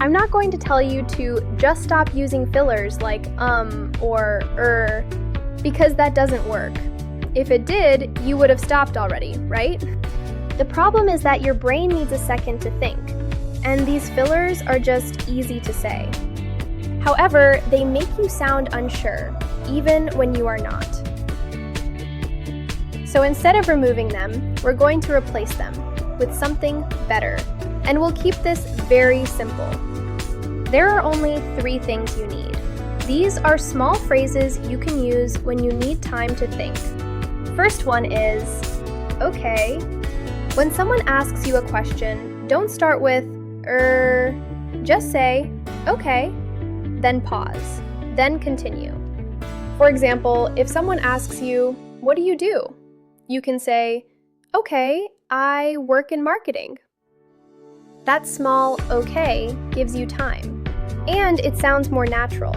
I'm not going to tell you to just stop using fillers like or because that doesn't work. If it did, you would have stopped already, right? The problem is that your brain needs a second to think, and these fillers are just easy to say. However, they make you sound unsure, even when you are not. So instead of removing them, we're going to replace them with something better, and we'll keep this very simple. There are only 3 things you need. These are small phrases you can use when you need time to think. First one is, okay. When someone asks you a question, don't start with, just say, okay, then pause, then continue. For example, if someone asks you, what do? You can say, okay, I work in marketing. That small okay gives you time, and it sounds more natural.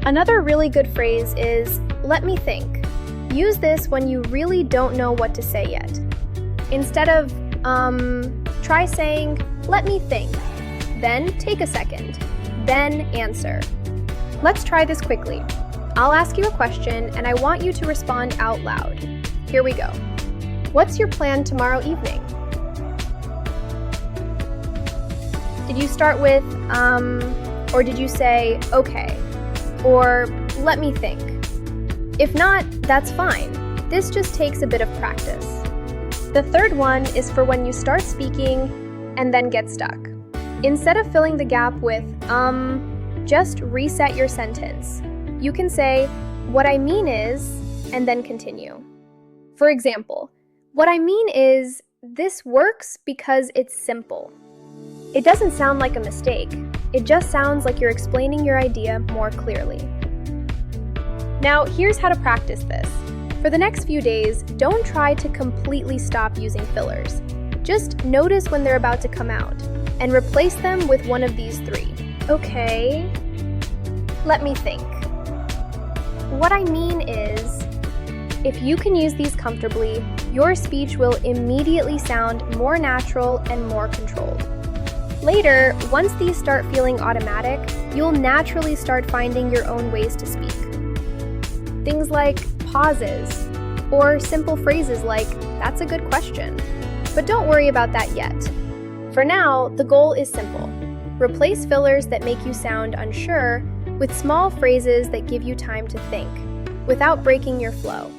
Another really good phrase is, let me think. Use this when you really don't know what to say yet. Instead of, try saying, let me think, then take a second, then answer. Let's try this quickly. I'll ask you a question and I want you to respond out loud. Here we go. What's your plan tomorrow evening? Did you start with, or did you say, okay, or let me think? If not, that's fine. This just takes a bit of practice. The third one is for when you start speaking and then get stuck. Instead of filling the gap with, just reset your sentence. You can say, what I mean is, and then continue. For example, what I mean is, this works because it's simple. It doesn't sound like a mistake. It just sounds like you're explaining your idea more clearly. Now, here's how to practice this. For the next few days, don't try to completely stop using fillers. Just notice when they're about to come out, and replace them with one of these 3. Okay, let me think. What I mean is, if you can use these comfortably, your speech will immediately sound more natural and more controlled. Later, once these start feeling automatic, you'll naturally start finding your own ways to speak. Things like pauses, or simple phrases like, that's a good question. But don't worry about that yet. For now, the goal is simple. Replace fillers that make you sound unsure with small phrases that give you time to think, without breaking your flow.